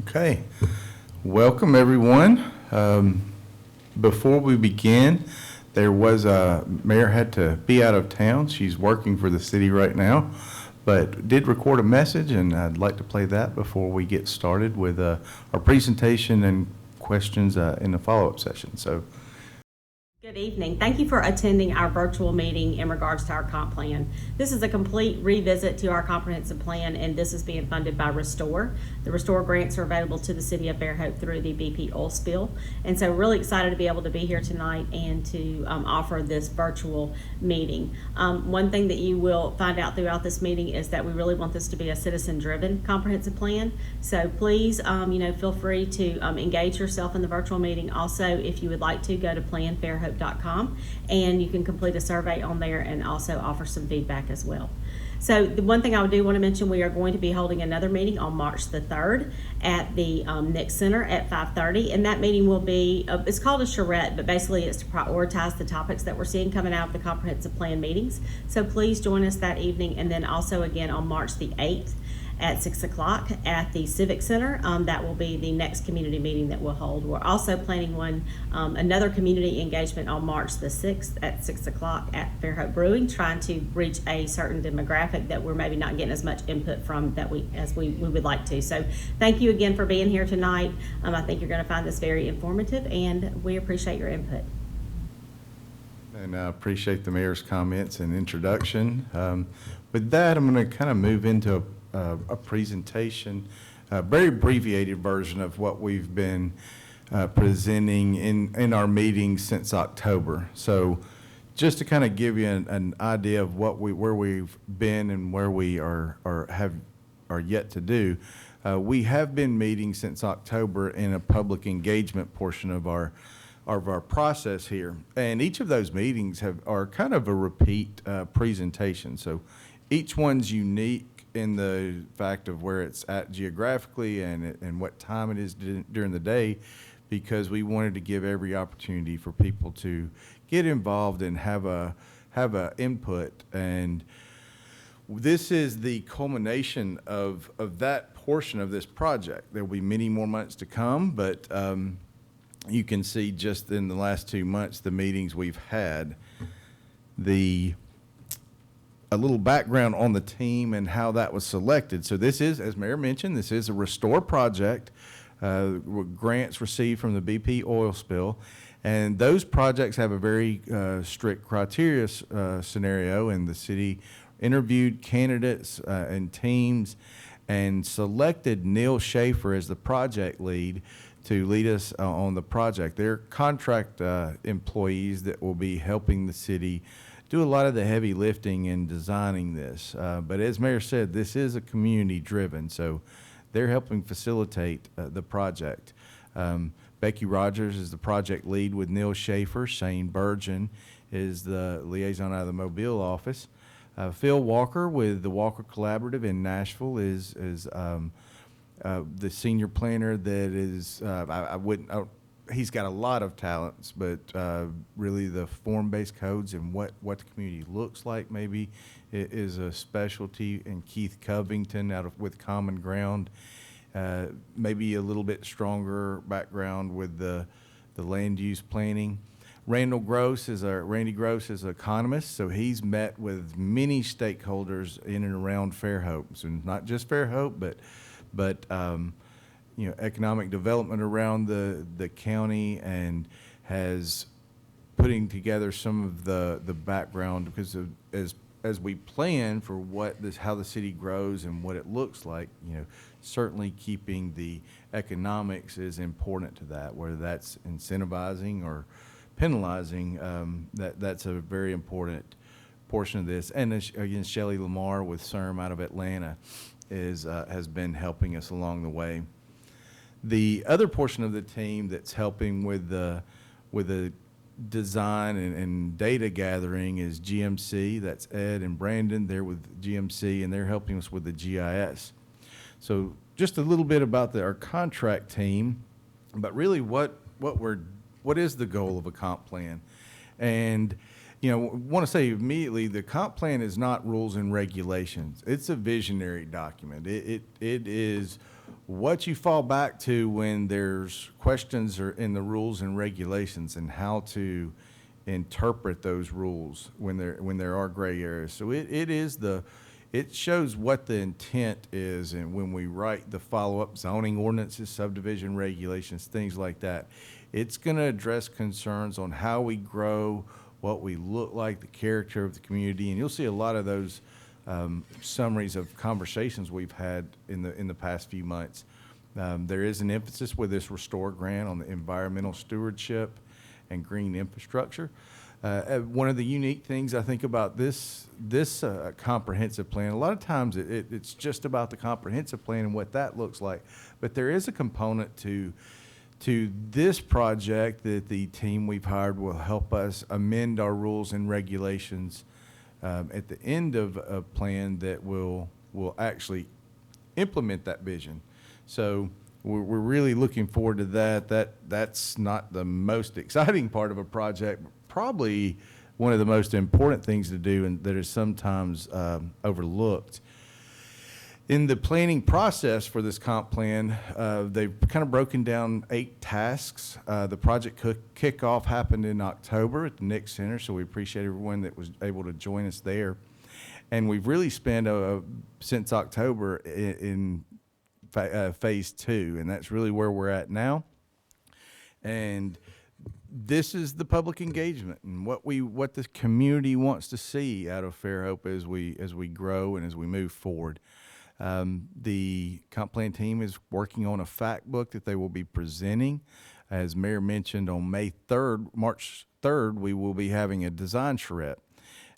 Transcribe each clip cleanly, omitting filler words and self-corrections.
Okay, welcome everyone. Before we begin, Mayor had to be out of town. She's working for the city right now, but did record a message, and I'd like to play that before we get started with our presentation and questions in the follow-up session. So. Good evening. Thank you for attending our virtual meeting in regards to our comp plan. This is a complete revisit to our comprehensive plan, and this is being funded by Restore. The Restore grants are available to the city of Fairhope through the BP oil spill. And so really excited to be able to be here tonight and to offer this virtual meeting. One thing that you will find out throughout this meeting is that we really want this to be a citizen-driven comprehensive plan. So please, feel free to engage yourself in the virtual meeting. Also, if you would like to, go to planfairhope.com and you can complete a survey on there and also offer some feedback as well. So the one thing I do want to mention, we are going to be holding another meeting on March the 3rd at the Nick Center at 5:30, and that meeting will be, it's called a charrette, but basically it's to prioritize the topics that we're seeing coming out of the comprehensive plan meetings. So please join us that evening, and then also again on March the 8th at 6 o'clock at the Civic Center. That will be the next community meeting that we'll hold. We're also planning another community engagement on March the 6th at 6 o'clock at Fairhope Brewing, trying to reach a certain demographic that we're maybe not getting as much input from as we would like to. So thank you again for being here tonight. I think you're going to find this very informative, and we appreciate your input. And I appreciate the mayor's comments and introduction. With that, I'm going to kind of move into a presentation, a very abbreviated version of what we've been presenting in our meetings since October. So just to kind of give you an idea of where we've been and where we are yet to do, we have been meeting since October in a public engagement portion of our process here, and each of those meetings are kind of a repeat presentation. So each one's unique in the fact of where it's at geographically and what time it is during the day, because we wanted to give every opportunity for people to get involved and have a input. And this is the culmination of that portion of this project. There will be many more months to come, but you can see just in the last 2 months the meetings we've had. A little background on the team and how that was selected. So this is, as Mayor mentioned, this is a Restore project, grants received from the BP oil spill. And those projects have a very strict criteria scenario, and the city interviewed candidates and teams and selected Neil Schaefer as the project lead to lead us on the project. They're contract employees that will be helping the city do a lot of the heavy lifting in designing this. But as Mayor said, this is a community driven, so they're helping facilitate the project. Becky Rogers is the project lead with Neil Schaefer. Shane Burgeon is the liaison out of the Mobile office. Phil Walker with the Walker Collaborative in Nashville is the senior planner that is, he's got a lot of talents, but really the form-based codes and what the community looks like maybe is a specialty. And Keith Covington with Common Ground, maybe a little bit stronger background with the land use planning. Randy Gross is an economist, so he's met with many stakeholders in and around Fairhope, so not just Fairhope, but economic development around the county, and has putting together some of the background, because as we plan for how the city grows and what it looks like, certainly keeping the economics is important to that, whether that's incentivizing or penalizing. That's a very important portion of this. And again, Shelley Lamar with CERM out of Atlanta has been helping us along the way. The other portion of the team that's helping with the design and data gathering is GMC. That's Ed and Brandon. They're with GMC, and they're helping us with the GIS. So just a little bit about our contract team, but really what is the goal of a comp plan? And want to say immediately, the comp plan is not rules and regulations. It's a visionary document. It is what you fall back to when there's questions or in the rules and regulations, and how to interpret those rules when there are gray areas. So it shows what the intent is, and when we write the follow-up zoning ordinances, subdivision regulations, things like that, it's going to address concerns on how we grow, what we look like, the character of the community, and you'll see a lot of those summaries of conversations we've had in the past few months. There is an emphasis with this Restore grant on the environmental stewardship and green infrastructure. One of the unique things I think about this comprehensive plan, a lot of times it's just about the comprehensive plan and what that looks like, but there is a component to this project that the team we've hired will help us amend our rules and regulations at the end of a plan that will actually implement that vision. So we're really looking forward to that. That's not the most exciting part of a project, but probably one of the most important things to do, and that is sometimes overlooked. In the planning process for this comp plan, they've kind of broken down 8 tasks. The project kickoff happened in October at the Nick Center, so we appreciate everyone that was able to join us there. And we've really spent since October in phase 2, and that's really where we're at now. And this is the public engagement and what the community wants to see out of Fairhope as we grow and as we move forward. The comp plan team is working on a fact book that they will be presenting. As Mayor mentioned, on March 3rd, we will be having a design charrette,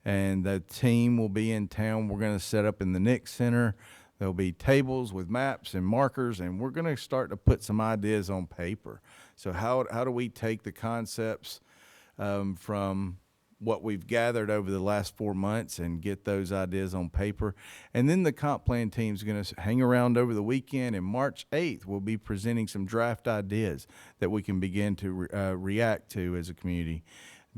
and the team will be in town. We're going to set up in the Nick Center. There'll be tables with maps and markers, and we're going to start to put some ideas on paper. So how do we take the concepts from what we've gathered over the last 4 months and get those ideas on paper? And then the comp plan team's going to hang around over the weekend, and March 8th we'll be presenting some draft ideas that we can begin to react to as a community.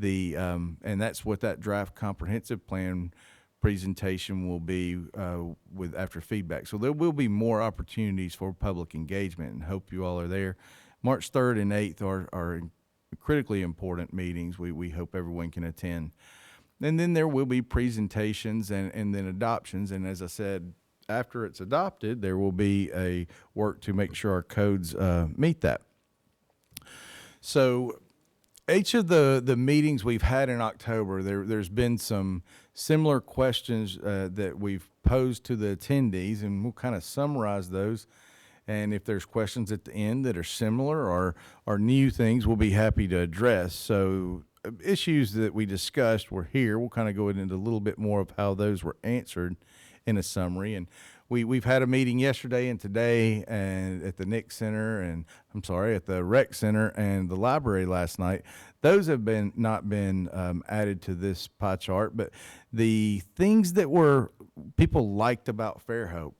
And that's what that draft comprehensive plan presentation will be with after feedback. So there will be more opportunities for public engagement, and hope you all are there. March 3rd and 8th are critically important meetings. We hope everyone can attend. And then there will be presentations and then adoptions. And as I said, after it's adopted, there will be a work to make sure our codes meet that. So each of the meetings we've had in October, there's been some similar questions that we've posed to the attendees, and we'll kind of summarize those. And if there's questions at the end that are similar or new things, we'll be happy to address. So issues that we discussed were here. We'll kind of go into a little bit more of how those were answered in a summary. And we've had a meeting yesterday and today, and at the Nick Center, and at the Rec Center and the library last night. Those have not been added to this pie chart, but the things that people liked about Fairhope.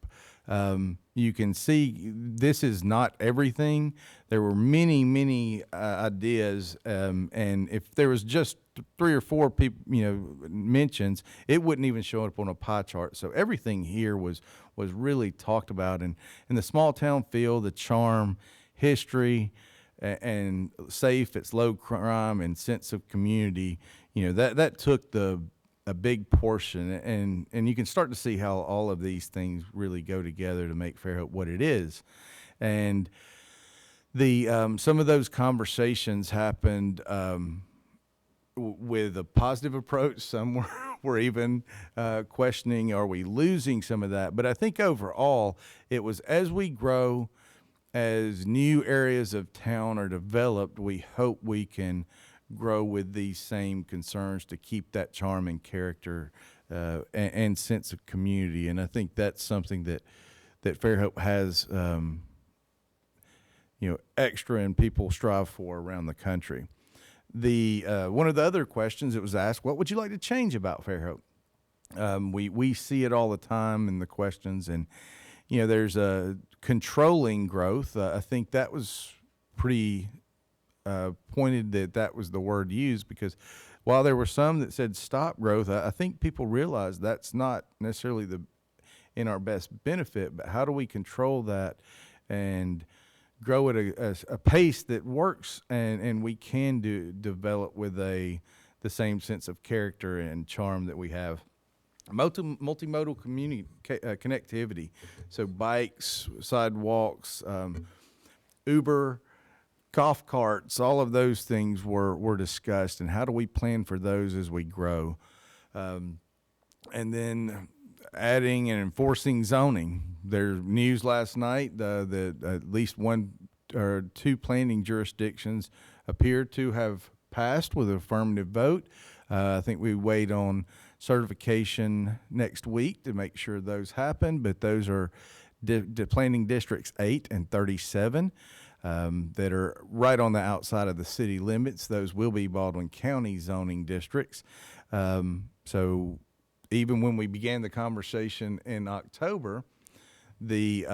You can see this is not everything. There were many ideas, and if there was just 3 or 4 people, mentions, it wouldn't even show up on a pie chart. So everything here was really talked about, and in the small town feel, the charm, history, and safe, it's low crime, and sense of community. That took a big portion, and you can start to see how all of these things really go together to make Fairhope what it is. And some of those conversations happened with a positive approach. Some were even questioning, are we losing some of that? But I think overall, it was as we grow, as new areas of town are developed, we hope we can grow with these same concerns to keep that charm and character and sense of community. And I think that's something that Fairhope has, extra, and people strive for around the country. One of the other questions that was asked, what would you like to change about Fairhope? We see it all the time in the questions, and there's a controlling growth. I think that was pretty pointed that was the word used, because while there were some that said stop growth, I think people realize that's not necessarily in our best benefit, but how do we control that and grow at a pace that works, and we can develop with the same sense of character and charm that we have. Multimodal connectivity, so bikes, sidewalks, Uber, golf carts, all of those things were discussed, and how do we plan for those as we grow? And then adding and enforcing zoning. There's news last night that at least one or two planning jurisdictions appear to have passed with an affirmative vote. I think we wait on certification next week to make sure those happen, but those are planning districts 8 and 37 that are right on the outside of the city limits. Those will be Baldwin County zoning districts. So even when we began the conversation in October, that's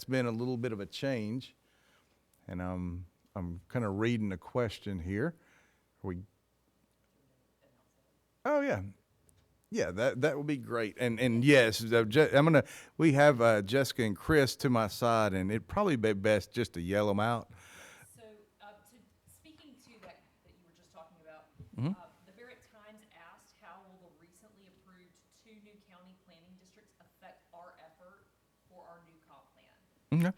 been a little bit of a change, and I'm kind of reading a question here. Oh yeah, that would be great. And yes, we have Jessica and Chris to my side, and it'd probably be best just to yell them out. So, speaking to that you were just talking about, Mhm. the Barrett Times asked how will the recently approved 2 new county planning districts affect our effort for our new comp plan? Okay.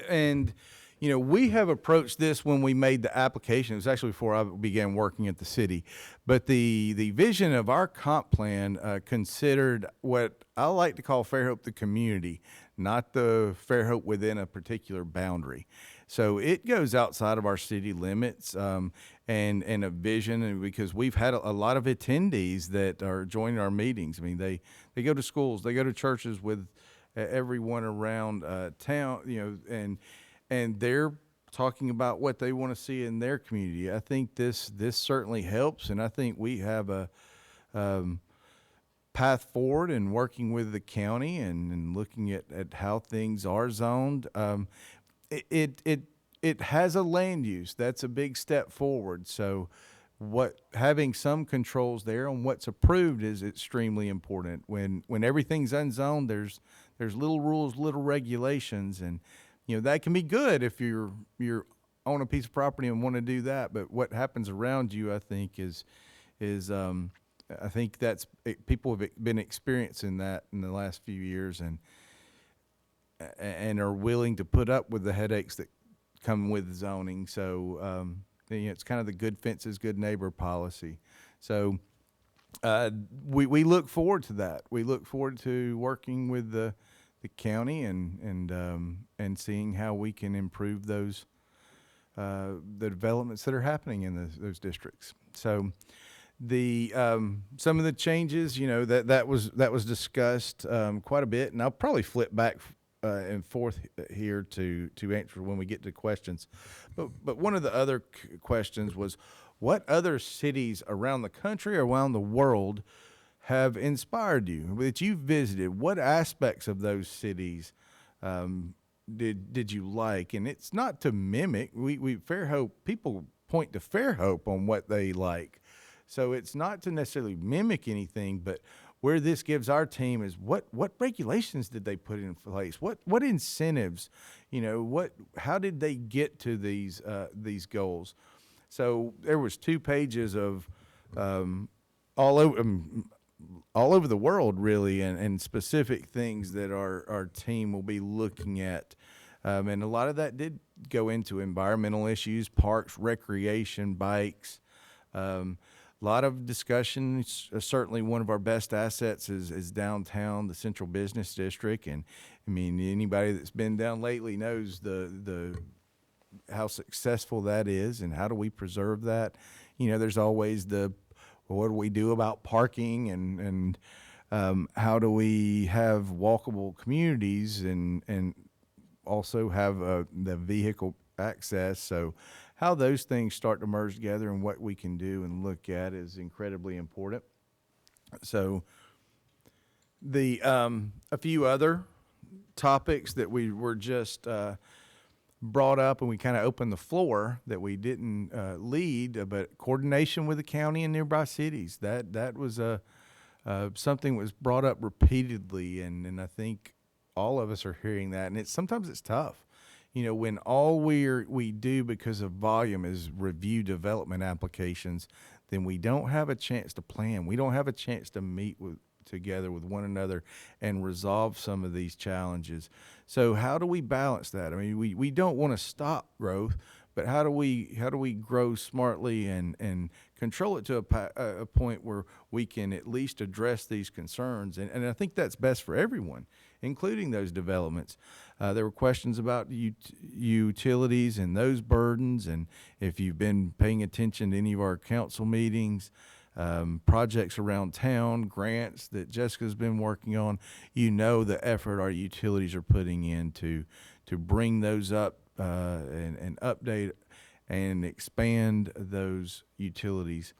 And, we have approached this when we made the application. It was actually before I began working at the city. But the vision of our comp plan considered what I like to call Fairhope the community, not the Fairhope within a particular boundary. So it goes outside of our city limits, and a vision, and because we've had a lot of attendees that are joining our meetings. I mean, they go to schools, they go to churches with everyone around town, and they're talking about what they want to see in their community. I think this certainly helps, and I think we have a path forward in working with the county and looking at how things are zoned. It has a land use. That's a big step forward. So having some controls there on what's approved is extremely important. When everything's unzoned, there's little rules, little regulations, and that can be good if you're on a piece of property and want to do that. But what happens around you, I think, is I think people have been experiencing that in the last few years, and are willing to put up with the headaches that come with zoning. So it's kind of the good fences, good neighbor policy. So we look forward to that. We look forward to working with the county and seeing how we can improve those the developments that are happening in those districts. So some of the changes, that was discussed quite a bit, and I'll probably flip back and forth here to answer when we get to questions. But one of the other questions was, what other cities around the country or around the world have inspired you that you've visited? What aspects of those cities did you like? And it's not to mimic. We Fairhope, people point to Fairhope on what they like. So it's not to necessarily mimic anything, but where this gives our team is what regulations did they put in place? What incentives, how did they get to these goals? So there was 2 pages of all over the world, really, and specific things that our team will be looking at. And a lot of that did go into environmental issues, parks, recreation, bikes. A lot of discussion. Certainly one of our best assets is downtown, the Central Business District. And, I mean, anybody that's been down lately knows the how successful that is, and how do we preserve that. There's always what do we do about parking, and how do we have walkable communities and also have the vehicle access. So how those things start to merge together and what we can do and look at is incredibly important. So a few other topics that we were just brought up, and we kind of opened the floor that we didn't lead, but coordination with the county and nearby cities. That was something that was brought up repeatedly, and I think all of us are hearing that, and sometimes it's tough. When all we do because of volume is review development applications, then we don't have a chance to plan. We don't have a chance to meet together with one another and resolve some of these challenges. So how do we balance that? I mean, we don't want to stop growth, but how do we grow smartly and control it to a point where we can at least address these concerns? And I think that's best for everyone, including those developments. There were questions about utilities and those burdens, and if you've been paying attention to any of our council meetings, projects around town, grants that Jessica's been working on, the effort our utilities are putting in to bring those up and update and expand those utilities.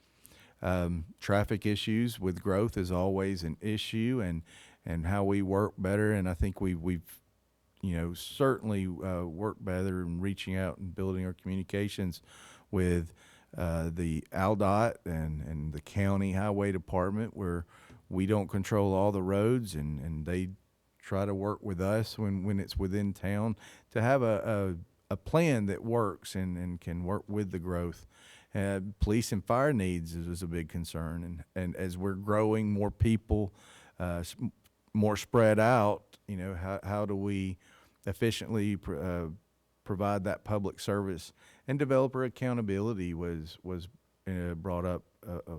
Traffic issues with growth is always an issue, and how we work better. And I think we've certainly worked better in reaching out and building our communications with the ALDOT and the county highway department, where we don't control all the roads, and they try to work with us when it's within town to have a plan that works and can work with the growth. Police and fire needs is a big concern, and as we're growing, more people, more spread out, how do we efficiently provide that public service? And developer accountability was brought up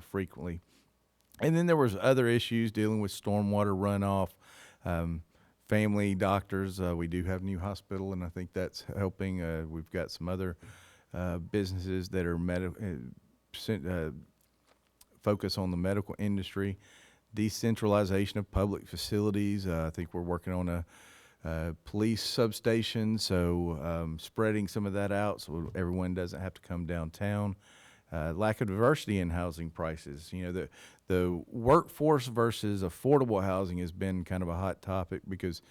frequently. And then there was other issues dealing with stormwater runoff, family doctors. We do have a new hospital, and I think that's helping. We've got some other businesses that are focus on the medical industry. Decentralization of public facilities. I think we're working on a police substation, so spreading some of that out so everyone doesn't have to come downtown. Lack of diversity in housing prices. The workforce versus affordable housing has been kind of a hot topic because,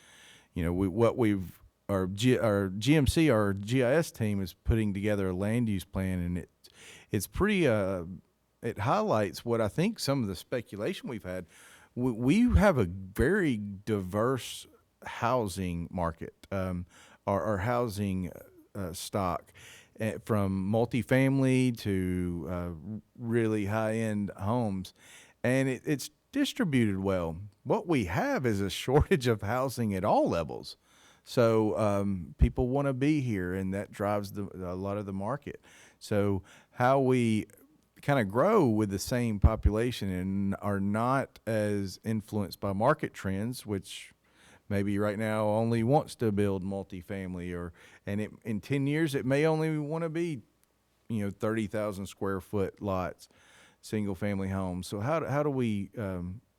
our GMC, our GIS team is putting together a land use plan, and it's pretty. It highlights what I think some of the speculation we've had. We have a very diverse housing market, our housing stock, from multifamily to really high-end homes, and it's distributed well. What we have is a shortage of housing at all levels. So people want to be here, and that drives a lot of the market. So how we kind of grow with the same population and are not as influenced by market trends, which maybe right now only wants to build multifamily, in 10 years it may only want to be 30,000 square foot lots, single family homes. So how do we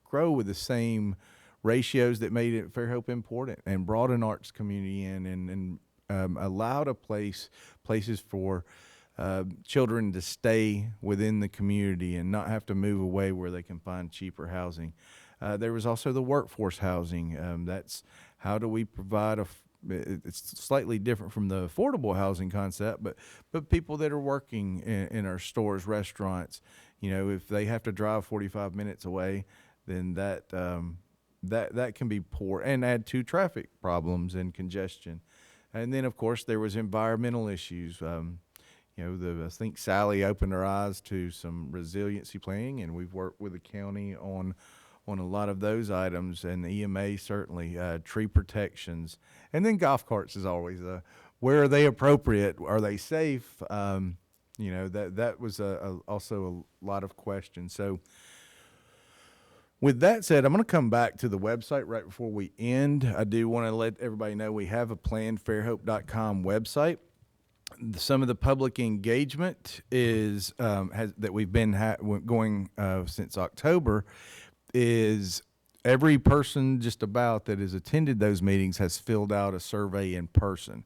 grow with the same ratios that made it Fairhope important, and brought an arts community in, and allowed places for children to stay within the community and not have to move away where they can find cheaper housing. There was also the workforce housing. That's how do we provide it's slightly different from the affordable housing concept, but people that are working in our stores, restaurants, if they have to drive 45 minutes away, then that can be poor and add to traffic problems and congestion. And then, of course, there was environmental issues. I think Sally opened her eyes to some resiliency planning, and we've worked with the county on a lot of those items, and the EMA certainly, tree protections. And then golf carts is always where are they appropriate? Are they safe? That was also a lot of questions. So with that said, I'm going to come back to the website right before we end. I do want to let everybody know we have a planned fairhope.com website. Some of the public engagement that we've been going since October is every person just about that has attended those meetings has filled out a survey in person.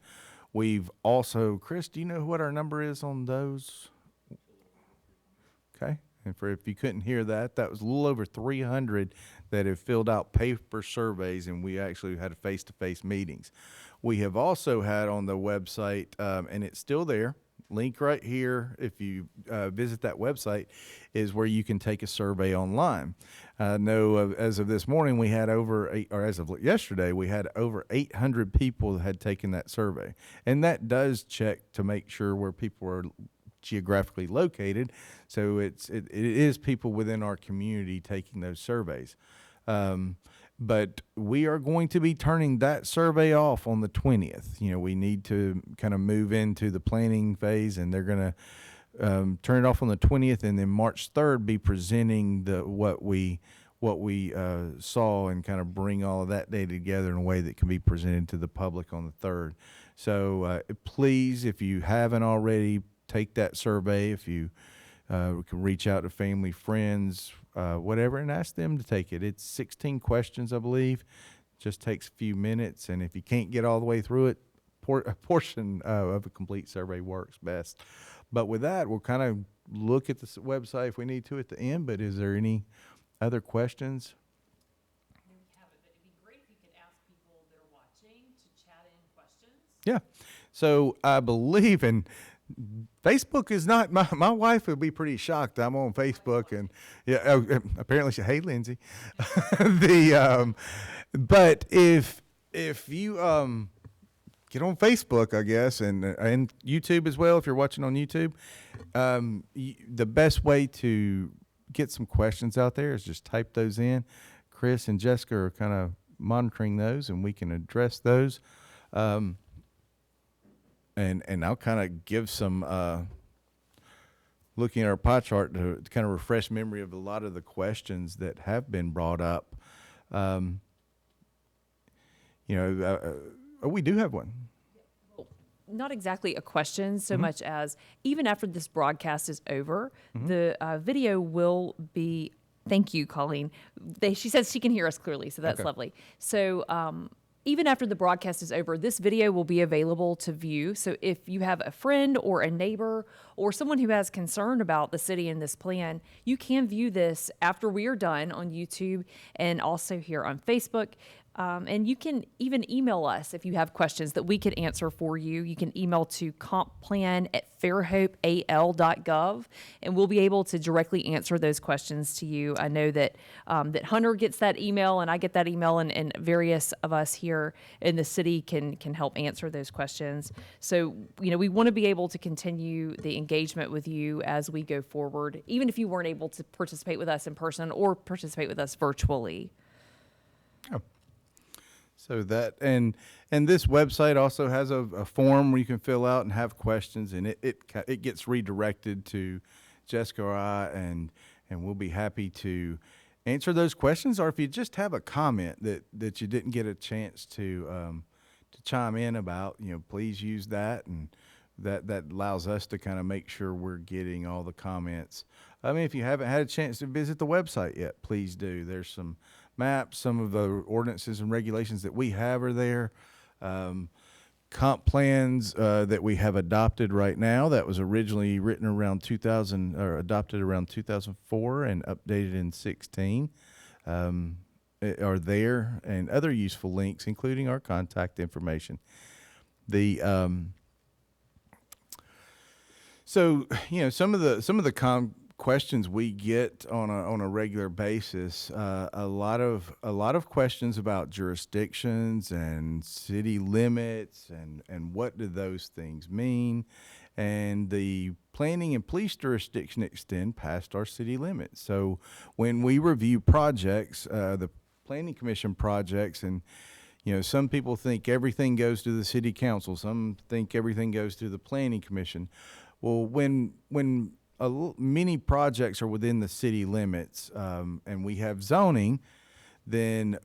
We've also, Chris, do you know what our number is on those? Okay. And if you couldn't hear that was a little over 300 that have filled out paper surveys, and we actually had face-to-face meetings. We have also had on the website, and it's still there, link right here, if you visit that website, is where you can take a survey online. I know as of this morning, we had as of yesterday, we had over 800 people that had taken that survey. And that does check to make sure where people are geographically located. So it is people within our community taking those surveys. But we are going to be turning that survey off on the 20th. We need to kind of move into the planning phase, and they're going to turn it off on the 20th, and then March 3rd be presenting what we saw, and kind of bring all of that data together in a way that can be presented to the public on the 3rd. So please, if you haven't already, take that survey. If you can reach out to family, friends, whatever, and ask them to take it. It's 16 questions, I believe. Just takes a few minutes, and if you can't get all the way through it, a portion of a complete survey works best. But with that, we'll kind of look at the website if we need to at the end. But is there any other questions? There we have it, but it'd be great if you could ask people that are watching to chat in questions. Yeah. So I believe in Facebook is not, my wife would be pretty shocked. I'm on Facebook, and apparently hey, Lindsay. But if you get on Facebook, I guess, and YouTube as well, if you're watching on YouTube, the best way to get some questions out there is just type those in. Chris and Jessica are kind of monitoring those, and we can address those. And I'll kind of give some, looking at our pie chart to kind of refresh memory of a lot of the questions that have been brought up. We do have one. Not exactly a question so much as, even after this broadcast is over, the video will be, thank you, Colleen. She says she can hear us clearly, so that's lovely. So even after the broadcast is over, this video will be available to view. So if you have a friend or a neighbor or someone who has concern about the city and this plan, you can view this after we are done on YouTube and also here on Facebook. And you can even email us if you have questions that we could answer for you. You can email to compplan@fairhopeal.gov, and we'll be able to directly answer those questions to you. I know that that Hunter gets that email, and I get that email, and various of us here in the city can help answer those questions. So, we want to be able to continue the engagement with you as we go forward, even if you weren't able to participate with us in person or participate with us virtually. Oh. So that, and this website also has a form where you can fill out and have questions, and it gets redirected to Jessica or I, and we'll be happy to answer those questions. Or if you just have a comment that you didn't get a chance to chime in about, please use that, and that allows us to kind of make sure we're getting all the comments. I mean, if you haven't had a chance to visit the website yet, please do. There's some maps, some of the ordinances and regulations that we have are there. Comp plans that we have adopted right now, that was originally written around 2000, or adopted around 2004 and updated in 16, are there, and other useful links, including our contact information. So some of the questions we get on a regular basis, a lot of questions about jurisdictions and city limits, and what do those things mean, and the planning and police jurisdiction extend past our city limits. So when we review projects, the planning commission projects, and some people think everything goes to the city council, some think everything goes to the planning commission. Well, when many projects are within the city limits, and we have zoning, then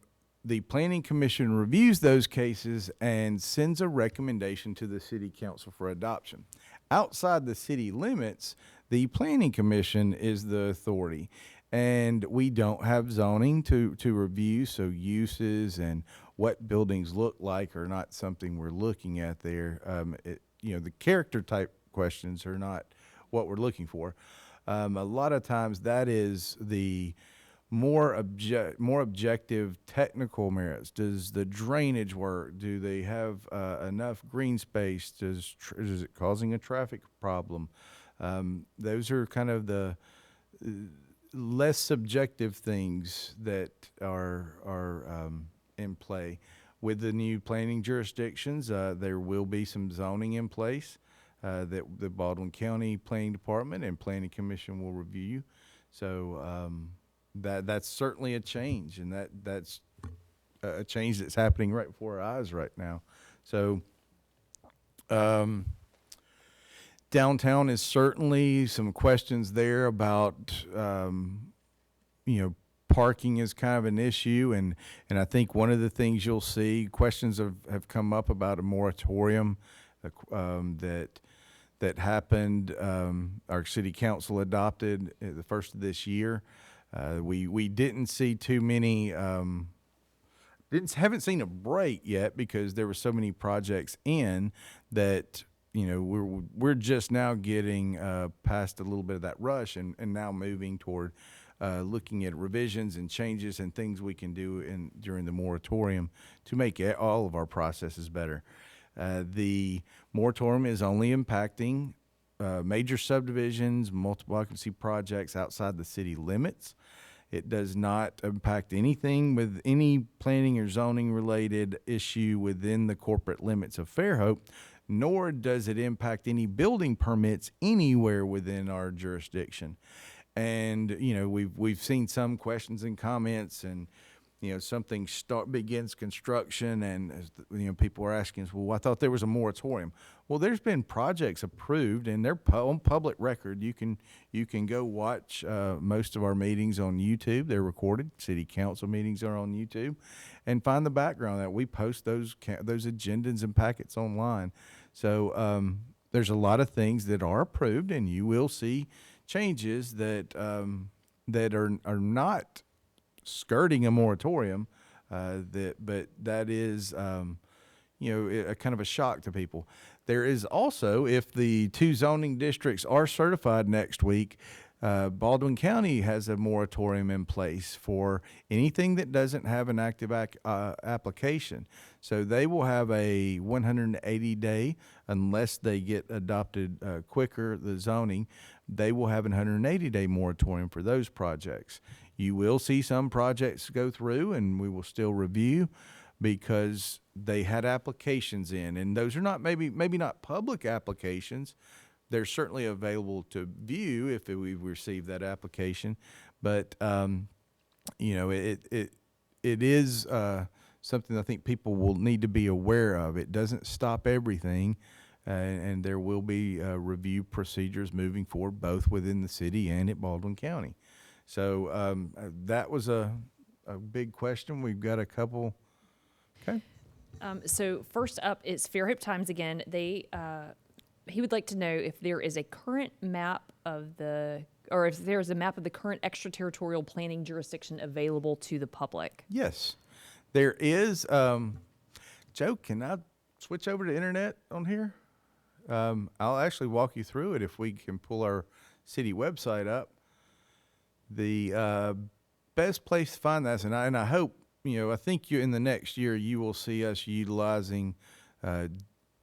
the planning commission reviews those cases and sends a recommendation to the city council for adoption. Outside the city limits, the planning commission is the authority, and we don't have zoning to review, so uses and what buildings look like are not something we're looking at there. The character type questions are not what we're looking for. A lot of times that is the more objective technical merits. Does the drainage work? Do they have enough green space? Is it causing a traffic problem? Those are kind of the less subjective things that are in play. With the new planning jurisdictions, there will be some zoning in place that the Baldwin County Planning Department and Planning Commission will review. So that's certainly a change, and that's a change that's happening right before our eyes right now. So downtown is certainly some questions there about parking is kind of an issue, and I think one of the things you'll see, questions have come up about a moratorium that happened. Our city council adopted the first of this year. We didn't see too many. Haven't seen a break yet because there were so many projects in that. We're just now getting past a little bit of that rush and now moving toward looking at revisions and changes and things we can do during the moratorium to make all of our processes better. The moratorium is only impacting major subdivisions, multiple occupancy projects outside the city limits. It does not impact anything with any planning or zoning related issue within the corporate limits of Fairhope, nor does it impact any building permits anywhere within our jurisdiction. And we've seen some questions and comments, and something begins construction, and people are asking us, well, I thought there was a moratorium. Well, there's been projects approved, and they're on public record. You can go watch most of our meetings on YouTube. They're recorded. City council meetings are on YouTube, and find the background that we post those agendas and packets online. So there's a lot of things that are approved, and you will see changes that are not skirting a moratorium, but that is a kind of a shock to people. There is also, if the 2 zoning districts are certified next week, Baldwin County has a moratorium in place for anything that doesn't have an active application. So they will have a 180-day, unless they get adopted quicker, the zoning, they will have an 180-day moratorium for those projects. You will see some projects go through, and we will still review because they had applications in, and those are not maybe not public applications. They're certainly available to view if we've received that application, but it is something I think people will need to be aware of. It doesn't stop everything, and there will be review procedures moving forward, both within the city and at Baldwin County. So that was a big question. We've got a couple. Okay. So first up is Fairhope Times again. He would like to know if there is a current map of if there is a map of the current extraterritorial planning jurisdiction available to the public. Yes, there is. Joe, can I switch over to internet on here? I'll actually walk you through it if we can pull our city website up. The best place to find that, and I hope, I think in the next year you will see us utilizing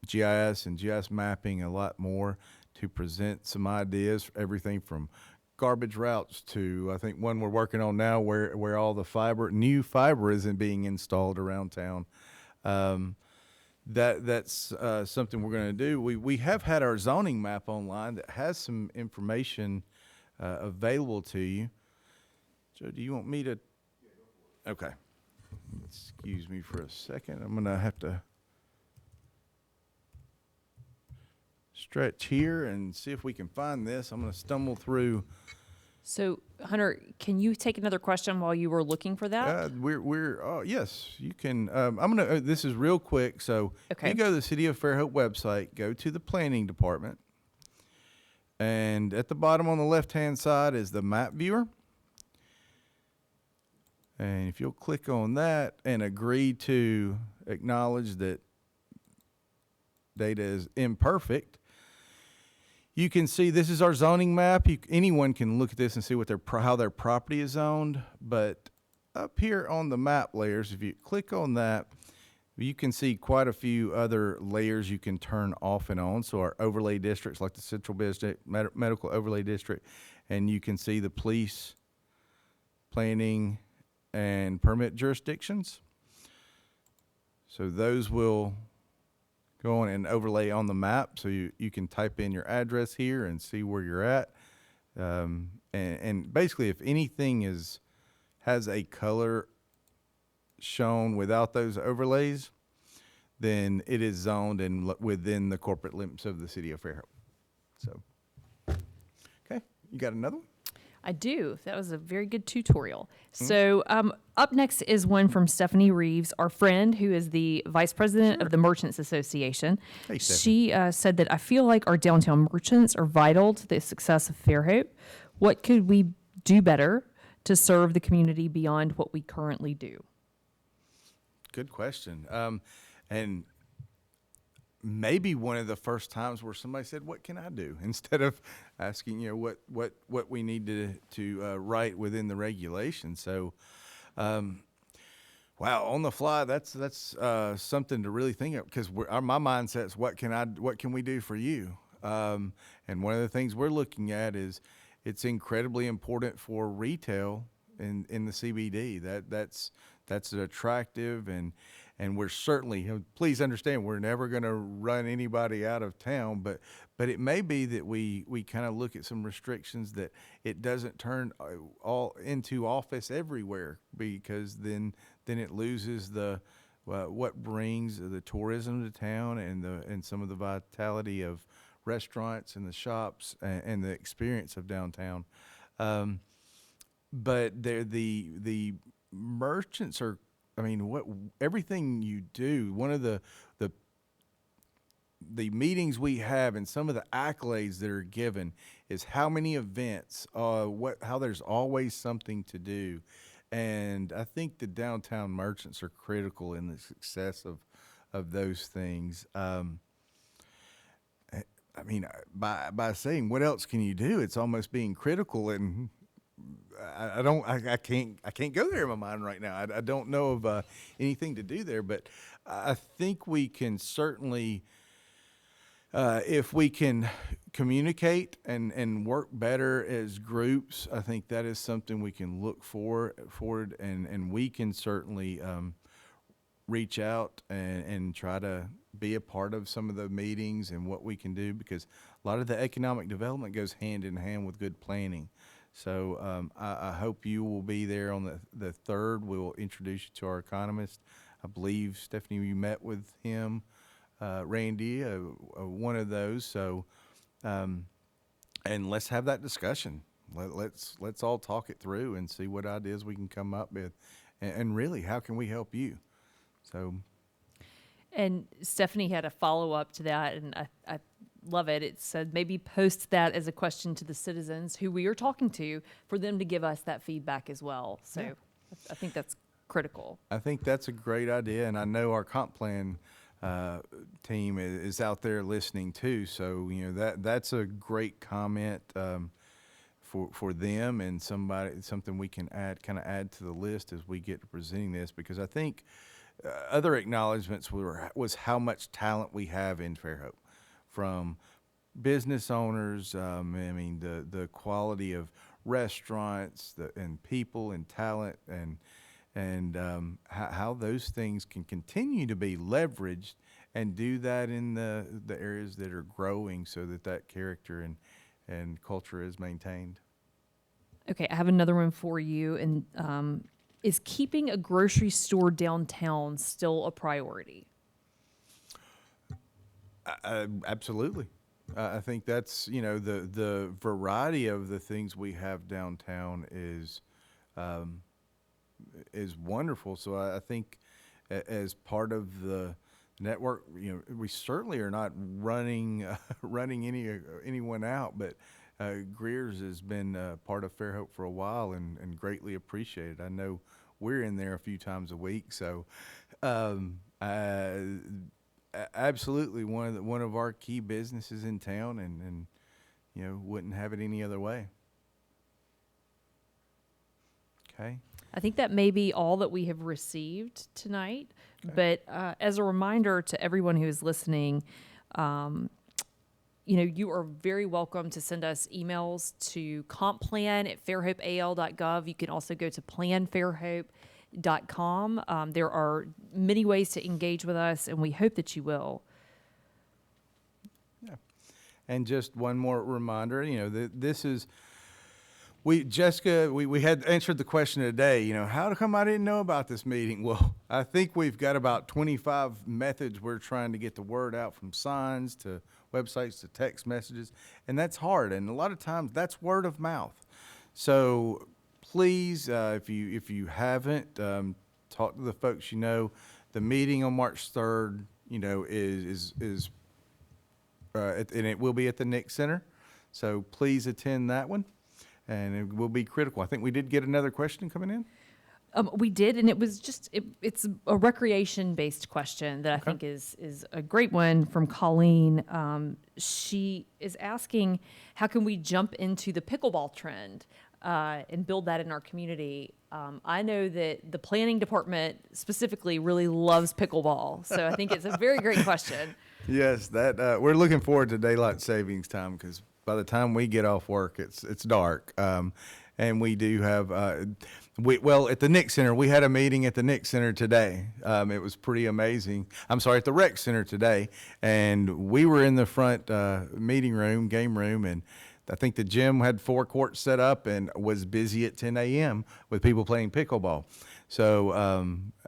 GIS and GIS mapping a lot more to present some ideas, everything from garbage routes to, I think, one we're working on now where all the new fiber isn't being installed around town. That's something we're going to do. We have had our zoning map online that has some information available to you. So do you want me to? Okay. Excuse me for a second. I'm going to have to stretch here and see if we can find this. I'm going to stumble through. So, Hunter, can you take another question while you were looking for that? Yes, you can. I'm going to, this is real quick. So Okay. You go to the City of Fairhope website, go to the planning department, and at the bottom on the left-hand side is the map viewer. And if you'll click on that and agree to acknowledge that data is imperfect, You can see this is our zoning map. Anyone can look at this and see what how their property is zoned. But up here on the map layers, if you click on that, you can see quite a few other layers you can turn off and on. So our overlay districts, like the Central Business Medical Overlay District, and you can see the police, planning, and permit jurisdictions. So those will go on and overlay on the map, so you can type in your address here and see where you're at. And basically, if anything has a color shown without those overlays, then it is zoned and within the corporate limits of the city of Fairhope. So, okay, you got another one? I do. That was a very good tutorial. So up next is one from Stephanie Reeves, our friend who is the vice president of the Merchants Association. Hey, Stephanie. She said that I feel like our downtown merchants are vital to the success of Fairhope. What could we do better to serve the community beyond what we currently do? Good question. And maybe one of the first times where somebody said, "What can I do?" instead of asking, what we need to write within the regulations. So, wow, on the fly, that's something to really think of, because my mindset's what can we do for you? And one of the things we're looking at is it's incredibly important for retail in the CBD. That's attractive, and we're certainly, please understand, we're never going to run anybody out of town, but it may be that we kind of look at some restrictions that it doesn't turn all into office everywhere, because then it loses the what brings the tourism to town and some of the vitality of restaurants and the shops and the experience of downtown. But the merchants are, everything you do, one of the meetings we have and some of the accolades that are given is how many events, how there's always something to do. And I think the downtown merchants are critical in the success of those things. By saying what else can you do, it's almost being critical, and I can't go there in my mind right now. I don't know of anything to do there, but I think we can certainly, if we can communicate and work better as groups, I think that is something we can look forward, and we can certainly reach out and try to be a part of some of the meetings and what we can do, because a lot of the economic development goes hand in hand with good planning. So I hope you will be there on the 3rd. We will introduce you to our economist. I believe, Stephanie, you met with him, Randy, one of those. So, and let's have that discussion. Let's all talk it through and see what ideas we can come up with, and really, how can we help you? So. And Stephanie had a follow-up to that, and I love it. It said maybe post that as a question to the citizens who we are talking to, for them to give us that feedback as well. So yeah. I think that's critical. I think that's a great idea, and I know our comp plan team is out there listening too. So that's a great comment for them, and something we can add to the list as we get to presenting this, because I think other acknowledgments was how much talent we have in Fairhope, from business owners. The quality of restaurants and people and talent, and how those things can continue to be leveraged, and do that in the areas that are growing, so that character and culture is maintained. Okay, I have another one for you. And is keeping a grocery store downtown still a priority? Absolutely. I think that's, the variety of the things we have downtown is wonderful. So I think as part of the network, we certainly are not running anyone out, but Greer's has been part of Fairhope for a while, and greatly appreciated. I know we're in there a few times a week, so absolutely one of our key businesses in town, and wouldn't have it any other way. Okay. I think that may be all that we have received tonight. But as a reminder to everyone who is listening, you are very welcome to send us emails to compplan@fairhopeal.gov. You can also go to planfairhope.com. There are many ways to engage with us, and we hope that you will. Yeah. And just one more reminder, this is, Jessica, we had answered the question today, how come I didn't know about this meeting? Well, I think we've got about 25 methods we're trying to get the word out, from signs to websites to text messages, and that's hard. And a lot of times that's word of mouth. So please, if you haven't, talk to the folks the meeting on March 3rd, is and it will be at the Nick Center. So please attend that one. And it will be critical. I think we did get another question coming in. We did, and it was it's a recreation-based question that I think is a great one from Colleen. She is asking, how can we jump into the pickleball trend and build that in our community? I know that the planning department specifically really loves pickleball, so I think it's a very great question. Yes, that we're looking forward to daylight savings time, because by the time we get off work, it's dark. And we do have, at the Nick Center, we had a meeting at the Nick Center today. It was pretty amazing. I'm sorry, at the Rec Center today. And we were in the front meeting room, game room, and I think the gym had 4 courts set up and was busy at 10 a.m. with people playing pickleball. So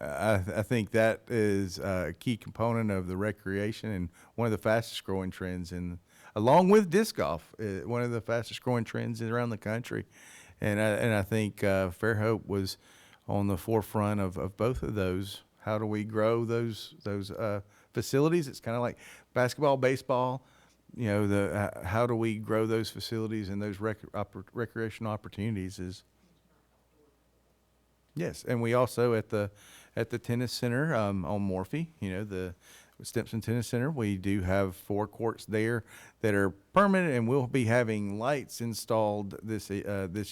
I think that is a key component of the recreation and one of the fastest growing trends along with disc golf, one of the fastest growing trends around the country. And I think Fairhope was on the forefront of both of those. How do we grow those facilities? It's kind of like basketball, baseball. How do we grow those facilities and those recreational opportunities is. Yes, and we also at the tennis center on Morphy, the Stimson Tennis Center, we do have 4 courts there that are permanent, and we'll be having lights installed this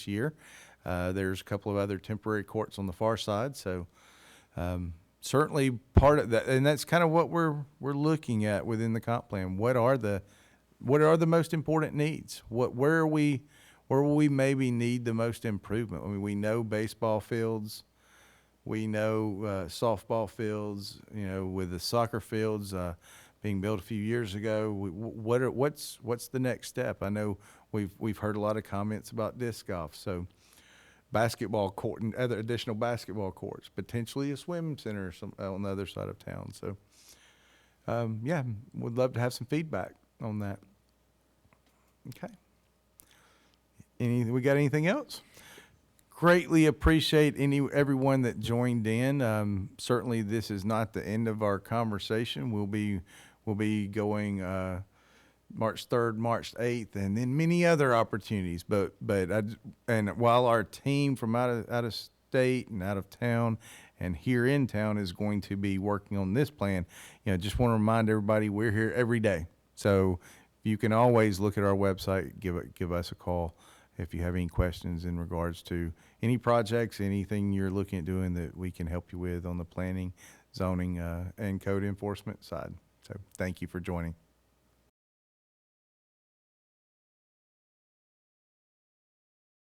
year. There's a couple of other temporary courts on the far side, so certainly part of that, and that's kind of what we're looking at within the comp plan. What are the most important needs? Where will we maybe need the most improvement? I mean, we know baseball fields. We know softball fields, with the soccer fields being built a few years ago. What's the next step? I know we've heard a lot of comments about disc golf, so basketball court and other additional basketball courts, potentially a swim center on the other side of town. So, would love to have some feedback on that. Okay. We got anything else? Greatly appreciate everyone that joined in. Certainly, this is not the end of our conversation. We'll be going March 3rd, March 8th, and then many other opportunities. And while our team from out of state and out of town and here in town is going to be working on this plan, just want to remind everybody we're here every day. So you can always look at our website, give us a call if you have any questions in regards to any projects, anything you're looking at doing that we can help you with on the planning, zoning, and code enforcement side. So thank you for joining.